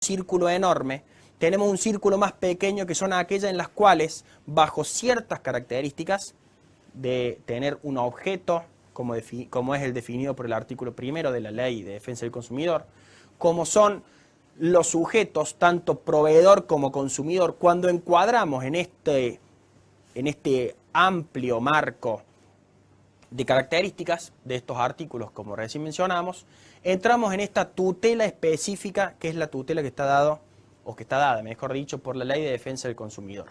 círculo enorme, tenemos un círculo más pequeño que son aquellas en las cuales, bajo ciertas características de tener un objeto, como es el definido por el artículo 1 de la Ley de Defensa del Consumidor, como son los sujetos, tanto proveedor como consumidor, cuando encuadramos en este amplio marco de características de estos artículos, como recién mencionamos, entramos en esta tutela específica, que es la tutela que está dada, mejor dicho, por la Ley de Defensa del Consumidor.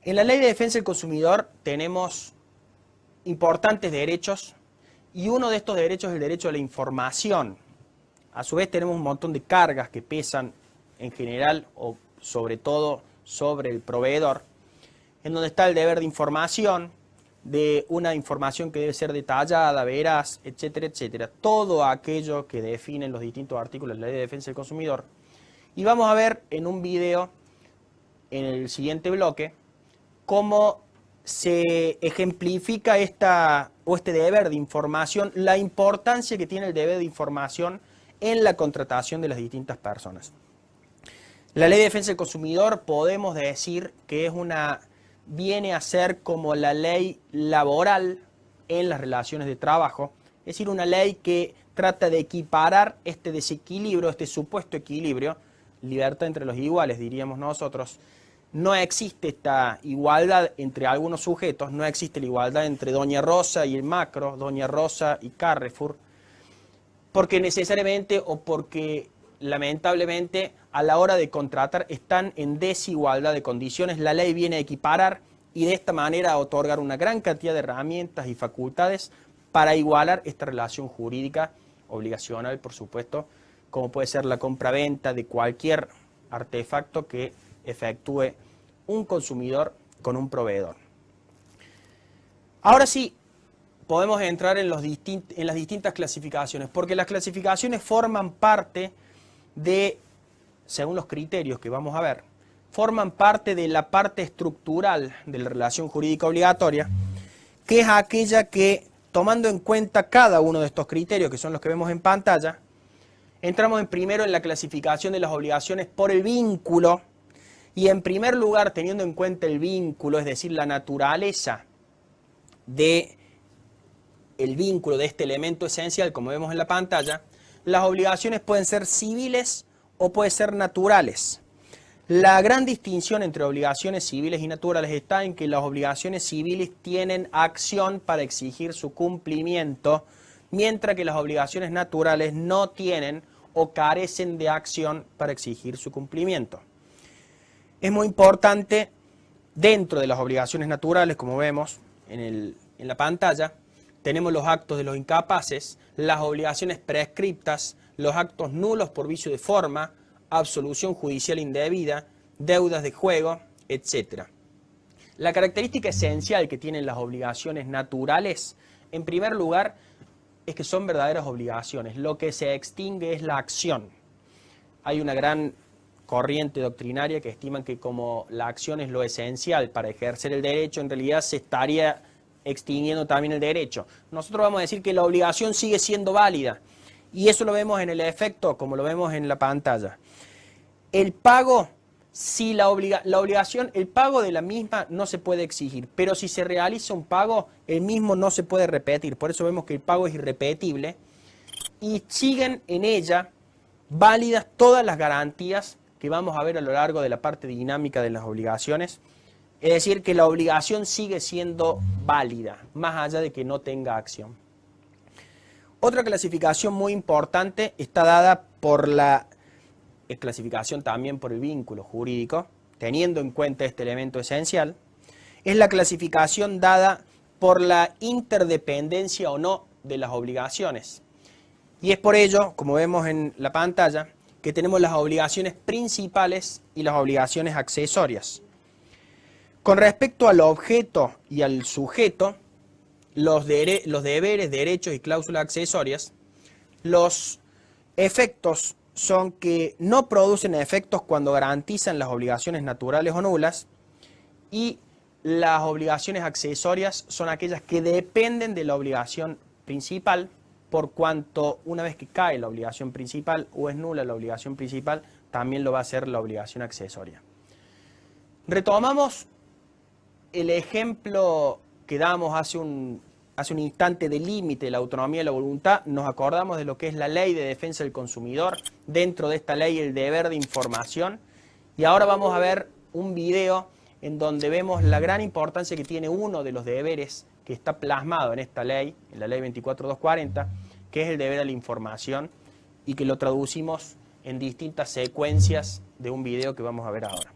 En la Ley de Defensa del Consumidor tenemos importantes derechos, y uno de estos derechos es el derecho a la información. A su vez tenemos un montón de cargas que pesan en general, o sobre todo sobre el proveedor, en donde está el deber de información, de una información que debe ser detallada, veraz, etcétera, etcétera. Todo aquello que definen los distintos artículos de la Ley de Defensa del Consumidor. Y vamos a ver en un video, en el siguiente bloque, cómo se ejemplifica este deber de información, la importancia que tiene el deber de información en la contratación de las distintas personas. La Ley de Defensa del Consumidor podemos decir que viene a ser como la ley laboral en las relaciones de trabajo, es decir, una ley que trata de equiparar este desequilibrio, este supuesto equilibrio, libertad entre los iguales, diríamos nosotros. No existe esta igualdad entre algunos sujetos, no existe la igualdad entre Doña Rosa y el Macro, Doña Rosa y Carrefour, porque necesariamente o porque lamentablemente a la hora de contratar están en desigualdad de condiciones. La ley viene a equiparar y de esta manera a otorgar una gran cantidad de herramientas y facultades para igualar esta relación jurídica obligacional, por supuesto, como puede ser la compra-venta de cualquier artefacto que efectúe un consumidor con un proveedor. Ahora sí, podemos entrar en las distintas clasificaciones, porque las clasificaciones forman parte de, según los criterios que vamos a ver, forman parte de la parte estructural de la relación jurídica obligatoria, que es aquella que, tomando en cuenta cada uno de estos criterios, que son los que vemos en pantalla, entramos primero en la clasificación de las obligaciones por el vínculo, y en primer lugar, teniendo en cuenta el vínculo, es decir, la naturaleza del vínculo de este elemento esencial, como vemos en la pantalla, las obligaciones pueden ser civiles o pueden ser naturales. La gran distinción entre obligaciones civiles y naturales está en que las obligaciones civiles tienen acción para exigir su cumplimiento, mientras que las obligaciones naturales no tienen o carecen de acción para exigir su cumplimiento. Es muy importante, dentro de las obligaciones naturales, como vemos en la pantalla, tenemos los actos de los incapaces, las obligaciones prescriptas, los actos nulos por vicio de forma, absolución judicial indebida, deudas de juego, etc. La característica esencial que tienen las obligaciones naturales, en primer lugar, es que son verdaderas obligaciones. Lo que se extingue es la acción. Hay una gran corriente doctrinaria que estiman que como la acción es lo esencial para ejercer el derecho, en realidad se estaría extinguiendo también el derecho. Nosotros vamos a decir que la obligación sigue siendo válida, y eso lo vemos en el efecto, como lo vemos en la pantalla. El pago, si el pago de la misma no se puede exigir, pero si se realiza un pago, el mismo no se puede repetir. Por eso vemos que el pago es irrepetible, y siguen en ella válidas todas las garantías que vamos a ver a lo largo de la parte dinámica de las obligaciones. Es decir, que la obligación sigue siendo válida, más allá de que no tenga acción. Otra clasificación muy importante está dada por la clasificación también por el vínculo jurídico, teniendo en cuenta este elemento esencial, es la clasificación dada por la interdependencia o no de las obligaciones. Y es por ello, como vemos en la pantalla, que tenemos las obligaciones principales y las obligaciones accesorias. Con respecto al objeto y al sujeto, los deberes, derechos y cláusulas accesorias, los efectos son que no producen efectos cuando garantizan las obligaciones naturales o nulas, y las obligaciones accesorias son aquellas que dependen de la obligación principal, por cuanto una vez que cae la obligación principal o es nula la obligación principal, también lo va a hacer la obligación accesoria. Retomamos el ejemplo que damos hace un instante de límite de la autonomía de la voluntad. Nos acordamos de lo que es la ley de defensa del consumidor, dentro de esta ley el deber de información, y ahora vamos a ver un video en donde vemos la gran importancia que tiene uno de los deberes que está plasmado en esta ley, en la ley 24240, que es el deber a la información, y que lo traducimos en distintas secuencias de un video que vamos a ver ahora.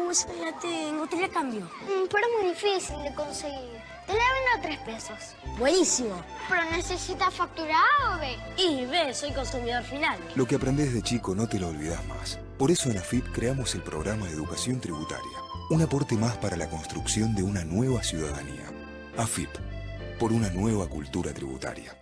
Esa la tengo, te la cambio. Pero es muy difícil de conseguir. Te la vendo a 3 pesos. Buenísimo. ¿Pero necesitas facturar o ve? Y ve, soy consumidor final. Lo que aprendés de chico no te lo olvidás más. Por eso en AFIP creamos el programa de educación tributaria. Un aporte más para la construcción de una nueva ciudadanía. AFIP, por una nueva cultura tributaria.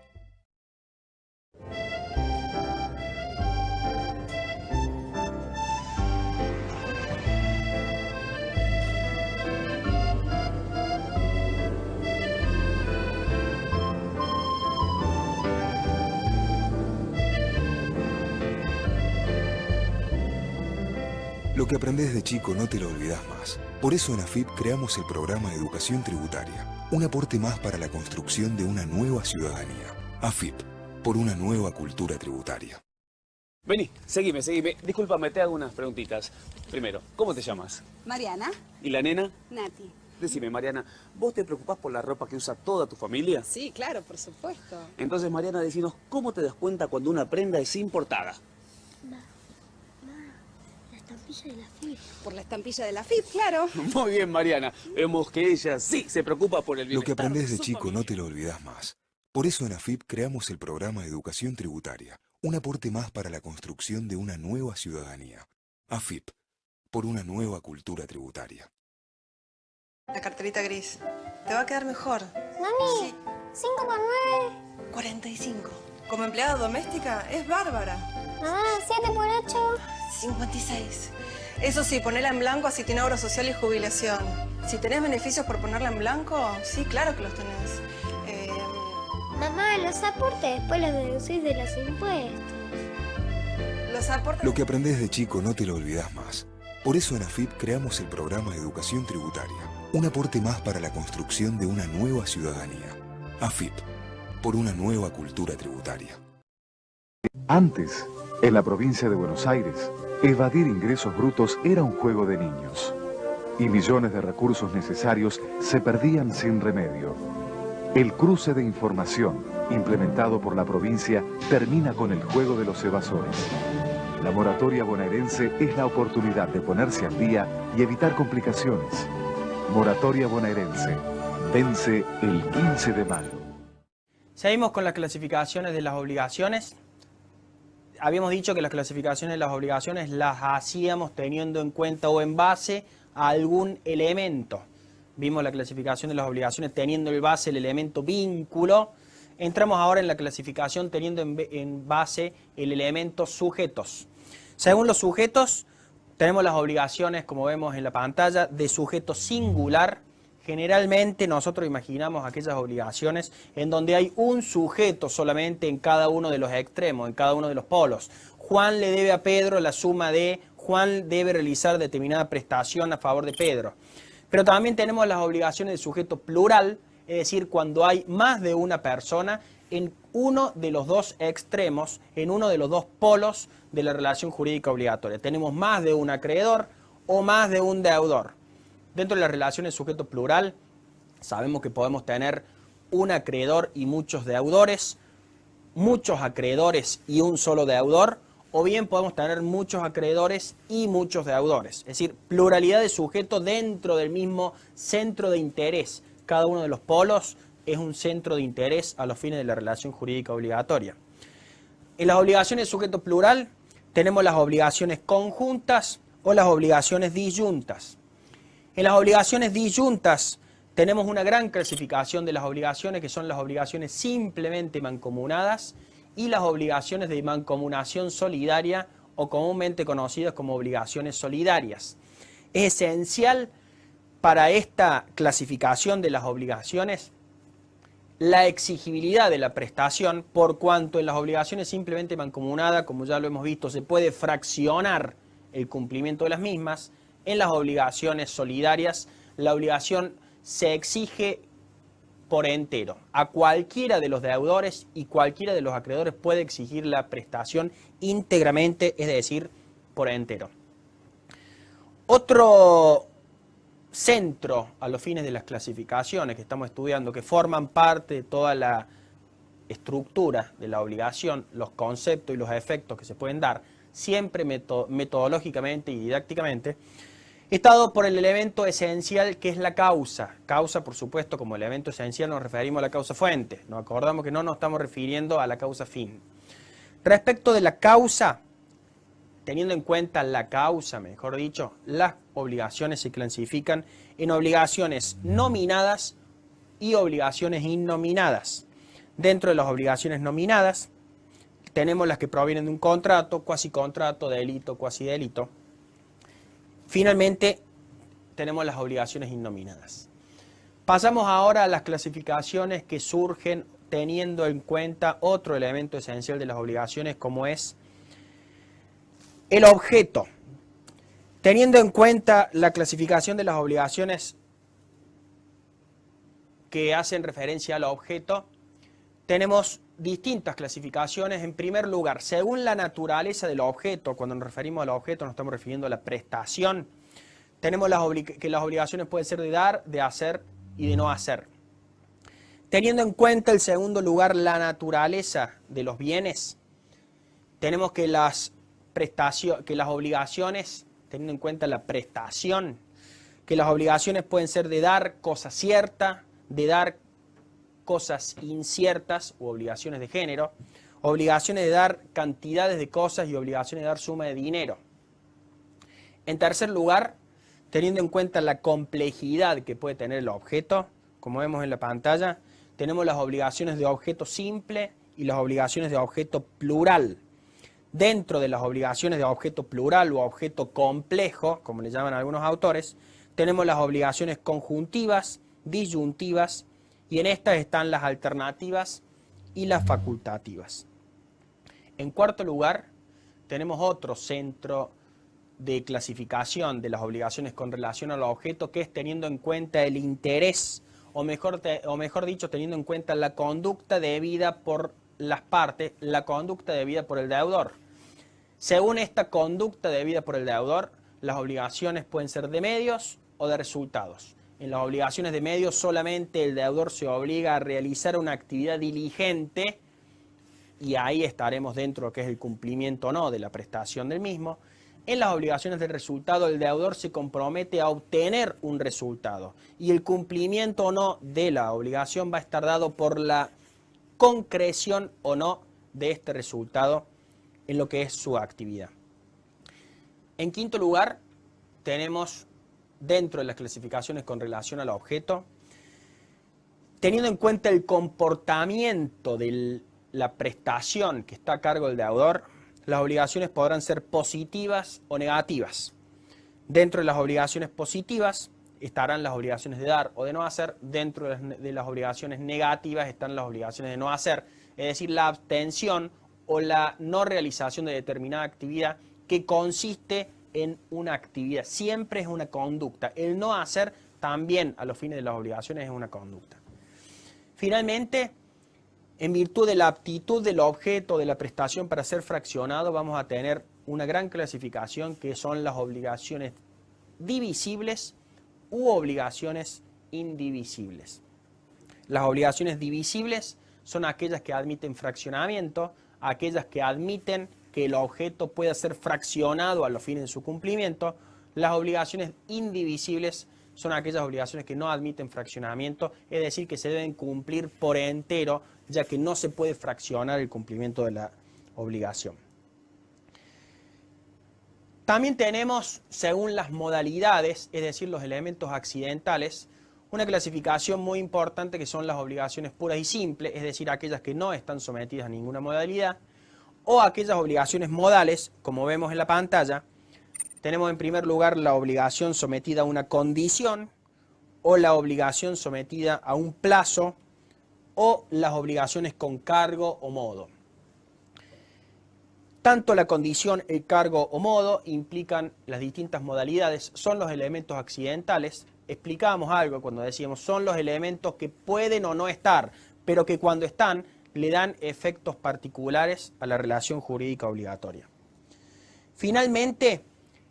Lo que aprendés de chico no te lo olvidás más. Por eso en AFIP creamos el programa de educación tributaria. Un aporte más para la construcción de una nueva ciudadanía. AFIP, por una nueva cultura tributaria. Vení, seguime. Discúlpame, te hago unas preguntitas. Primero, ¿cómo te llamas? Mariana. ¿Y la nena? Nati. Decime, Mariana, ¿vos te preocupás por la ropa que usa toda tu familia? Sí, claro, por supuesto. Entonces, Mariana, decinos, ¿cómo te das cuenta cuando una prenda es importada? La estampilla de la FIP. Por la estampilla de la FIP, claro. Muy bien, Mariana. Vemos que ella sí se preocupa por el Lo que bienestar aprendés de su chico familia. no te lo olvidás más. Por eso en AFIP creamos el programa de educación tributaria. Un aporte más para la construcción de una nueva ciudadanía. AFIP, por una nueva cultura tributaria. La carterita gris. Te va a quedar mejor. Mami, Sí. 5 por 9. 45. Como empleada doméstica es bárbara. Mamá, 7 por 8. 56. Eso sí, ponela en blanco, así tiene obra social y jubilación. Si tenés beneficios por ponerla en blanco, sí, claro que los tenés. Mamá, los aportes después los deducís de los impuestos. Los aportes... Lo que aprendés de chico no te lo olvidás más. Por eso en AFIP creamos el programa de educación tributaria. Un aporte más para la construcción de una nueva ciudadanía. AFIP, por una nueva cultura tributaria. Antes, en la provincia de Buenos Aires, evadir ingresos brutos era un juego de niños. Y millones de recursos necesarios se perdían sin remedio. El cruce de información, implementado por la provincia, termina con el juego de los evasores. La moratoria bonaerense es la oportunidad de ponerse al día y evitar complicaciones. Moratoria bonaerense. Vence el 15 de mayo. Seguimos con las clasificaciones de las obligaciones. Habíamos dicho que las clasificaciones de las obligaciones las hacíamos teniendo en cuenta o en base a algún elemento. Vimos la clasificación de las obligaciones teniendo en base el elemento vínculo. Entramos ahora en la clasificación teniendo en base el elemento sujetos. Según los sujetos, tenemos las obligaciones, como vemos en la pantalla, de sujeto singular. Generalmente nosotros imaginamos aquellas obligaciones en donde hay un sujeto solamente en cada uno de los extremos, en cada uno de los polos. Juan le debe a Pedro la suma de Juan debe realizar determinada prestación a favor de Pedro. Pero también tenemos las obligaciones de sujeto plural, es decir, cuando hay más de una persona en uno de los dos extremos, en uno de los dos polos de la relación jurídica obligatoria. Tenemos más de un acreedor o más de un deudor. Dentro de las relaciones sujeto plural, sabemos que podemos tener un acreedor y muchos deudores, muchos acreedores y un solo deudor, o bien podemos tener muchos acreedores y muchos deudores. Es decir, pluralidad de sujetos dentro del mismo centro de interés. Cada uno de los polos es un centro de interés a los fines de la relación jurídica obligatoria. En las obligaciones de sujeto plural tenemos las obligaciones conjuntas o las obligaciones disyuntas. En las obligaciones disyuntas tenemos una gran clasificación de las obligaciones, que son las obligaciones simplemente mancomunadas y las obligaciones de mancomunación solidaria, o comúnmente conocidas como obligaciones solidarias. Es esencial para esta clasificación de las obligaciones la exigibilidad de la prestación, por cuanto en las obligaciones simplemente mancomunadas, como ya lo hemos visto, se puede fraccionar el cumplimiento de las mismas. En las obligaciones solidarias, la obligación se exige por entero. A cualquiera de los deudores y cualquiera de los acreedores puede exigir la prestación íntegramente, es decir, por entero. Otro centro a los fines de las clasificaciones que estamos estudiando, que forman parte de toda la estructura de la obligación, los conceptos y los efectos que se pueden dar, siempre metodológicamente y didácticamente, está dado por el elemento esencial que es la causa. Causa, por supuesto, como elemento esencial nos referimos a la causa fuente. Nos acordamos que no nos estamos refiriendo a la causa fin. Respecto de la causa, teniendo en cuenta la causa, mejor dicho, las obligaciones se clasifican en obligaciones nominadas y obligaciones innominadas. Dentro de las obligaciones nominadas tenemos las que provienen de un contrato, cuasicontrato, delito, cuasidelito. Finalmente tenemos las obligaciones innominadas. Pasamos ahora a las clasificaciones que surgen teniendo en cuenta otro elemento esencial de las obligaciones, como es el objeto. Teniendo en cuenta la clasificación de las obligaciones que hacen referencia al objeto, tenemos distintas clasificaciones. En primer lugar, según la naturaleza del objeto, cuando nos referimos al objeto nos estamos refiriendo a la prestación, tenemos que las obligaciones pueden ser de dar, de hacer y de no hacer. Teniendo en cuenta, en segundo lugar, la naturaleza de los bienes, tenemos que las obligaciones, teniendo en cuenta la prestación, que las obligaciones pueden ser de dar cosa cierta, de dar cosas inciertas u obligaciones de género, obligaciones de dar cantidades de cosas y obligaciones de dar suma de dinero. En tercer lugar, teniendo en cuenta la complejidad que puede tener el objeto, como vemos en la pantalla, tenemos las obligaciones de objeto simple y las obligaciones de objeto plural. Dentro de las obligaciones de objeto plural o objeto complejo, como le llaman algunos autores, tenemos las obligaciones conjuntivas, disyuntivas, y en estas están las alternativas y las facultativas. En cuarto lugar, tenemos otro centro de clasificación de las obligaciones con relación al objeto, que es teniendo en cuenta el interés, o mejor dicho, teniendo en cuenta la conducta debida por las partes, la conducta debida por el deudor. Según esta conducta debida por el deudor, las obligaciones pueden ser de medios o de resultados. En las obligaciones de medios solamente el deudor se obliga a realizar una actividad diligente y ahí estaremos dentro de lo que es el cumplimiento o no de la prestación del mismo. En las obligaciones de resultado el deudor se compromete a obtener un resultado y el cumplimiento o no de la obligación va a estar dado por la concreción o no de este resultado en lo que es su actividad. En quinto lugar, tenemos dentro de las clasificaciones con relación al objeto, teniendo en cuenta el comportamiento de la prestación que está a cargo del deudor, las obligaciones podrán ser positivas o negativas. Dentro de las obligaciones positivas estarán las obligaciones de dar o de no hacer. Dentro de las obligaciones negativas están las obligaciones de no hacer, es decir, la abstención o la no realización de determinada actividad que consiste en una actividad. Siempre es una conducta. El no hacer también a los fines de las obligaciones es una conducta. Finalmente, en virtud de la aptitud del objeto de la prestación para ser fraccionado, vamos a tener una gran clasificación que son las obligaciones divisibles u obligaciones indivisibles. Las obligaciones divisibles son aquellas que admiten fraccionamiento, aquellas que admiten que el objeto pueda ser fraccionado a los fines de su cumplimiento. Las obligaciones indivisibles son aquellas obligaciones que no admiten fraccionamiento, es decir, que se deben cumplir por entero, ya que no se puede fraccionar el cumplimiento de la obligación. También tenemos, según las modalidades, es decir, los elementos accidentales, una clasificación muy importante que son las obligaciones puras y simples, es decir, aquellas que no están sometidas a ninguna modalidad, o aquellas obligaciones modales, como vemos en la pantalla. Tenemos en primer lugar la obligación sometida a una condición, o la obligación sometida a un plazo, o las obligaciones con cargo o modo. Tanto la condición, el cargo o modo implican las distintas modalidades, son los elementos accidentales. Explicábamos algo cuando decíamos son los elementos que pueden o no estar, pero que cuando están le dan efectos particulares a la relación jurídica obligatoria. Finalmente,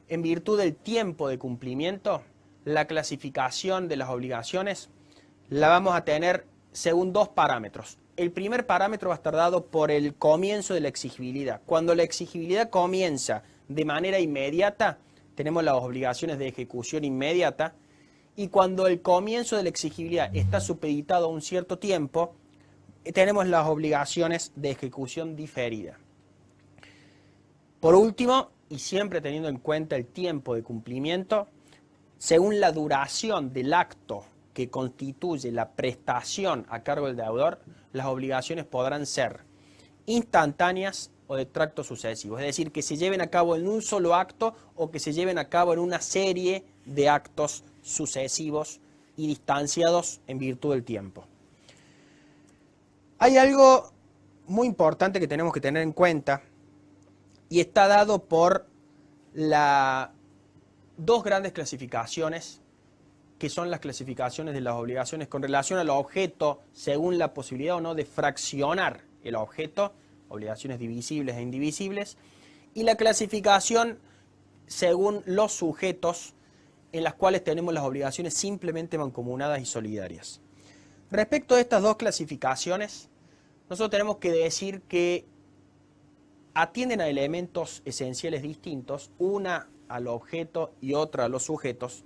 en virtud del tiempo de cumplimiento, la clasificación de las obligaciones la vamos a tener según dos parámetros. El primer parámetro va a estar dado por el comienzo de la exigibilidad. Cuando la exigibilidad comienza de manera inmediata, tenemos las obligaciones de ejecución inmediata, y cuando el comienzo de la exigibilidad está supeditado a un cierto tiempo, tenemos las obligaciones de ejecución diferida. Por último, y siempre teniendo en cuenta el tiempo de cumplimiento, según la duración del acto que constituye la prestación a cargo del deudor, las obligaciones podrán ser instantáneas o de tracto sucesivo, es decir, que se lleven a cabo en un solo acto o que se lleven a cabo en una serie de actos sucesivos y distanciados en virtud del tiempo. Hay algo muy importante que tenemos que tener en cuenta y está dado por las dos grandes clasificaciones que son las clasificaciones de las obligaciones con relación al objeto según la posibilidad o no de fraccionar el objeto, obligaciones divisibles e indivisibles, y la clasificación según los sujetos en las cuales tenemos las obligaciones simplemente mancomunadas y solidarias. Respecto a estas dos clasificaciones, nosotros tenemos que decir que atienden a elementos esenciales distintos, una al objeto y otra a los sujetos,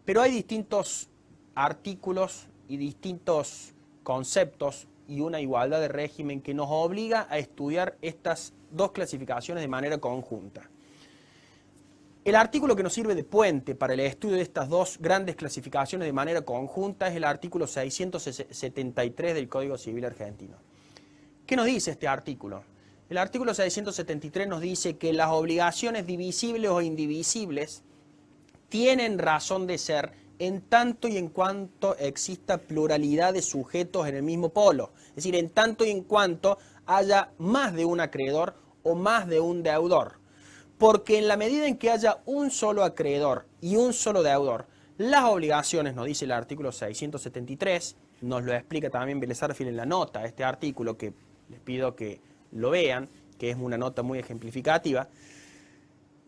pero hay distintos artículos y distintos conceptos y una igualdad de régimen que nos obliga a estudiar estas dos clasificaciones de manera conjunta. El artículo que nos sirve de puente para el estudio de estas dos grandes clasificaciones de manera conjunta es el artículo 673 del Código Civil Argentino. ¿Qué nos dice este artículo? El artículo 673 nos dice que las obligaciones divisibles o indivisibles tienen razón de ser en tanto y en cuanto exista pluralidad de sujetos en el mismo polo. Es decir, en tanto y en cuanto haya más de un acreedor o más de un deudor. Porque en la medida en que haya un solo acreedor y un solo deudor, las obligaciones, nos dice el artículo 673, nos lo explica también Vélez Sarsfield en la nota a este artículo, que les pido que lo vean, que es una nota muy ejemplificativa.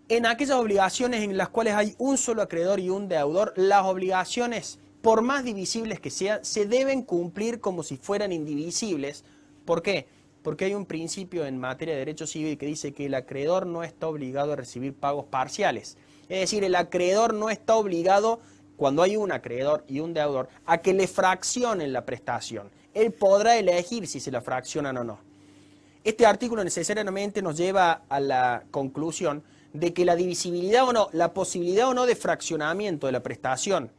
En aquellas obligaciones en las cuales hay un solo acreedor y un deudor, las obligaciones, por más divisibles que sean, se deben cumplir como si fueran indivisibles. ¿Por qué? Porque hay un principio en materia de derecho civil que dice que el acreedor no está obligado a recibir pagos parciales. Es decir, el acreedor no está obligado, cuando hay un acreedor y un deudor, a que le fraccionen la prestación. Él podrá elegir si se la fraccionan o no. Este artículo necesariamente nos lleva a la conclusión de que la divisibilidad o no, la posibilidad o no de fraccionamiento de la prestación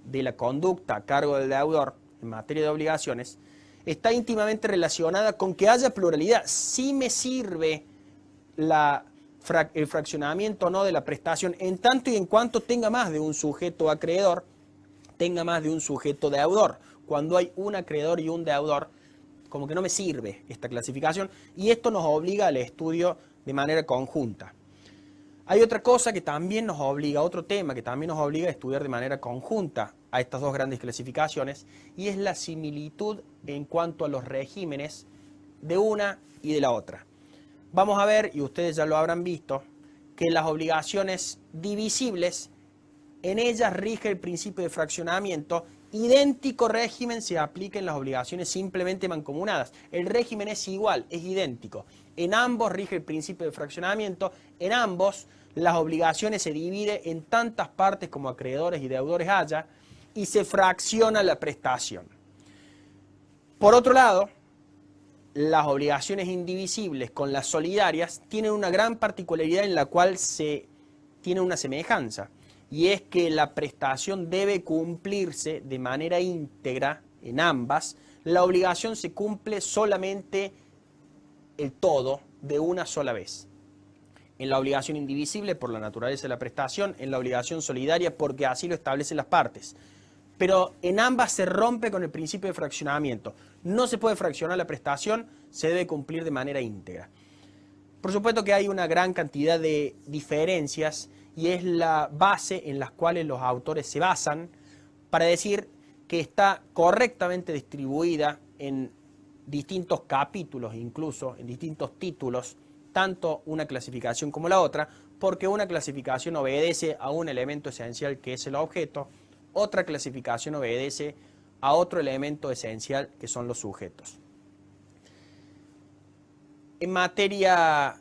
de la conducta a cargo del deudor en materia de obligaciones está íntimamente relacionada con que haya pluralidad. Sí me sirve el fraccionamiento o no de la prestación en tanto y en cuanto tenga más de un sujeto acreedor, tenga más de un sujeto deudor. Cuando hay un acreedor y un deudor, como que no me sirve esta clasificación, y esto nos obliga al estudio de manera conjunta. Hay otra cosa que también nos obliga, otro tema que también nos obliga a estudiar de manera conjunta a estas dos grandes clasificaciones, y es la similitud en cuanto a los regímenes de una y de la otra. Vamos a ver, y ustedes ya lo habrán visto, que las obligaciones divisibles, en ellas rige el principio de fraccionamiento. Idéntico régimen se aplica en las obligaciones simplemente mancomunadas. El régimen es igual, es idéntico. En ambos rige el principio de fraccionamiento, en ambos las obligaciones se dividen en tantas partes como acreedores y deudores haya y se fracciona la prestación. Por otro lado, las obligaciones indivisibles con las solidarias tienen una gran particularidad en la cual se tiene una semejanza, y es que la prestación debe cumplirse de manera íntegra en ambas. La obligación se cumple solamente el todo de una sola vez. En la obligación indivisible por la naturaleza de la prestación, en la obligación solidaria porque así lo establecen las partes. pero en ambas se rompe con el principio de fraccionamiento. No se puede fraccionar la prestación, se debe cumplir de manera íntegra. Por supuesto que hay una gran cantidad de diferencias y es la base en las cuales los autores se basan para decir que está correctamente distribuida en distintos capítulos, incluso en distintos títulos, tanto una clasificación como la otra, porque una clasificación obedece a un elemento esencial que es el objeto, otra clasificación obedece a otro elemento esencial que son los sujetos. En materia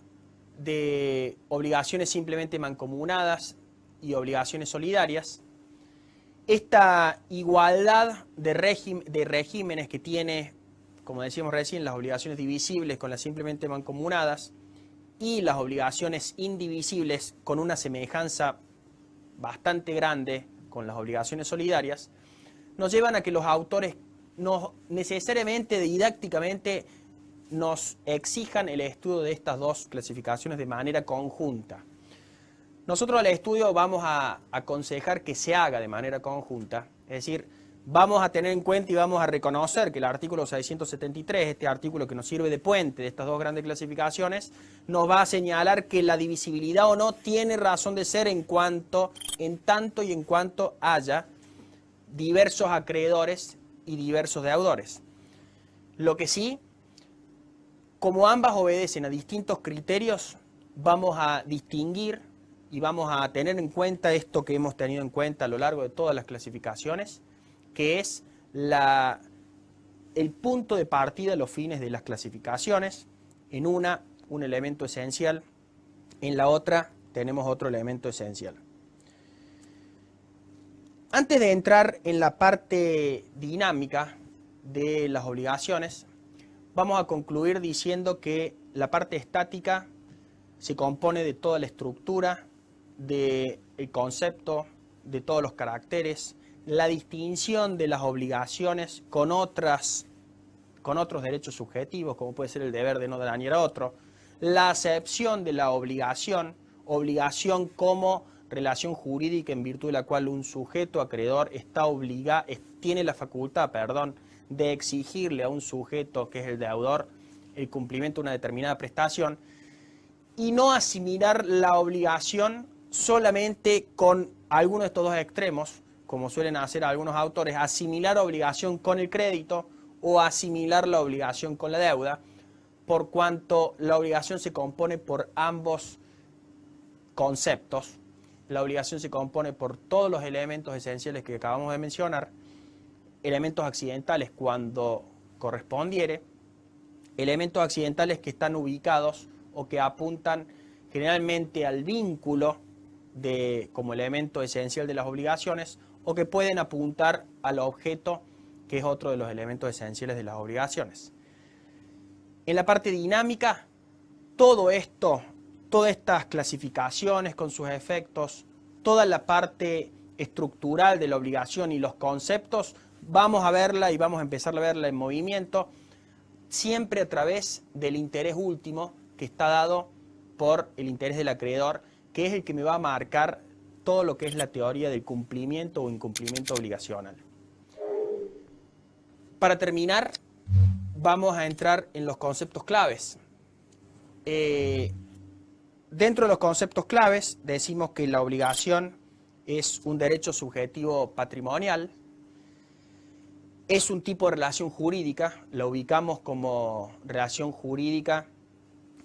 de obligaciones simplemente mancomunadas y obligaciones solidarias, esta igualdad de regímenes que tiene, como decíamos recién, las obligaciones divisibles con las simplemente mancomunadas y las obligaciones indivisibles con una semejanza bastante grande con las obligaciones solidarias, nos llevan a que los autores no necesariamente didácticamente nos exijan el estudio de estas dos clasificaciones de manera conjunta. Nosotros al estudio vamos a aconsejar que se haga de manera conjunta, es decir, vamos a tener en cuenta y vamos a reconocer que el artículo 673, este artículo que nos sirve de puente de estas dos grandes clasificaciones, nos va a señalar que la divisibilidad o no tiene razón de ser en tanto y en cuanto haya diversos acreedores y diversos deudores. Lo que sí, como ambas obedecen a distintos criterios, vamos a distinguir y vamos a tener en cuenta esto que hemos tenido en cuenta a lo largo de todas las clasificaciones, que es el punto de partida, los fines de las clasificaciones. En una, un elemento esencial, en la otra tenemos otro elemento esencial. Antes de entrar en la parte dinámica de las obligaciones, vamos a concluir diciendo que la parte estática se compone de toda la estructura, del concepto, de todos los caracteres, la distinción de las obligaciones con otros derechos subjetivos, como puede ser el deber de no dañar a otro, la acepción de la obligación como relación jurídica en virtud de la cual un sujeto acreedor tiene la facultad, de exigirle a un sujeto que es el deudor el cumplimiento de una determinada prestación y no asimilar la obligación solamente con alguno de estos dos extremos, como suelen hacer algunos autores, asimilar obligación con el crédito o asimilar la obligación con la deuda, por cuanto la obligación se compone por ambos conceptos. La obligación se compone por todos los elementos esenciales que acabamos de mencionar, elementos accidentales cuando correspondiere, elementos accidentales que están ubicados o que apuntan generalmente al vínculo como elemento esencial de las obligaciones, o que pueden apuntar al objeto, que es otro de los elementos esenciales de las obligaciones. En la parte dinámica, todo esto, todas estas clasificaciones con sus efectos, toda la parte estructural de la obligación y los conceptos, vamos a verla y vamos a empezar a verla en movimiento, siempre a través del interés último que está dado por el interés del acreedor, que es el que me va a marcar todo lo que es la teoría del cumplimiento o incumplimiento obligacional. Para terminar, vamos a entrar en los conceptos claves. Dentro de los conceptos claves decimos que la obligación es un derecho subjetivo patrimonial, es un tipo de relación jurídica, la ubicamos como relación jurídica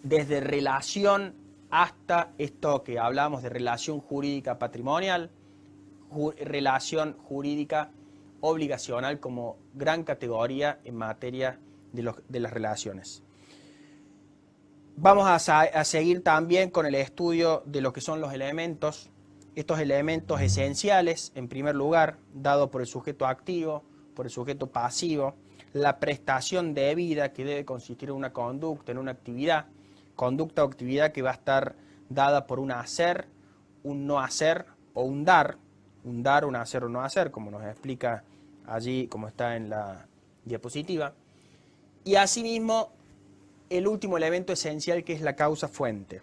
desde relación hasta esto que hablamos de relación jurídica patrimonial, relación jurídica obligacional como gran categoría en materia de las relaciones. Vamos a seguir también con el estudio de lo que son los elementos, estos elementos esenciales, en primer lugar, dado por el sujeto activo, por el sujeto pasivo, la prestación debida que debe consistir en una conducta, en una actividad, conducta o actividad que va a estar dada por un hacer, un no hacer o un dar, un hacer o no hacer, como nos explica allí, como está en la diapositiva. Y asimismo, el último elemento esencial que es la causa fuente.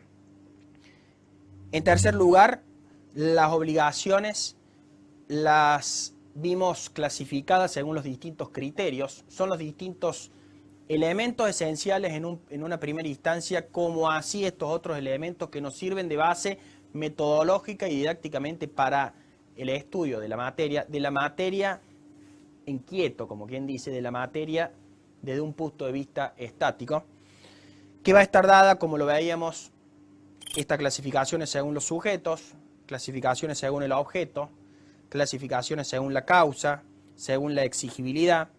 En tercer lugar, las obligaciones las vimos clasificadas según los distintos criterios. Son los distintos elementos esenciales en una primera instancia, como así estos otros elementos que nos sirven de base metodológica y didácticamente para el estudio de la materia en quieto, como quien dice, de la materia desde un punto de vista estático, que va a estar dada, como lo veíamos, estas clasificaciones según los sujetos, clasificaciones según el objeto, clasificaciones según la causa, según la exigibilidad,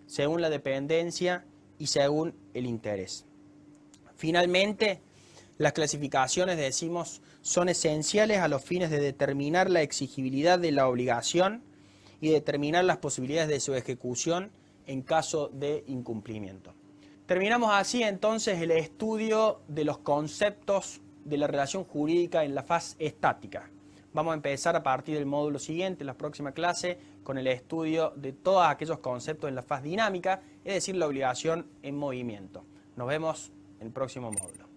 según la dependencia y según el interés. Finalmente, las clasificaciones, decimos, son esenciales a los fines de determinar la exigibilidad de la obligación y determinar las posibilidades de su ejecución en caso de incumplimiento. Terminamos así entonces el estudio de los conceptos de la relación jurídica en la faz estática. Vamos a empezar a partir del módulo siguiente, en la próxima clase, con el estudio de todos aquellos conceptos en la faz dinámica, es decir, la obligación en movimiento. Nos vemos en el próximo módulo.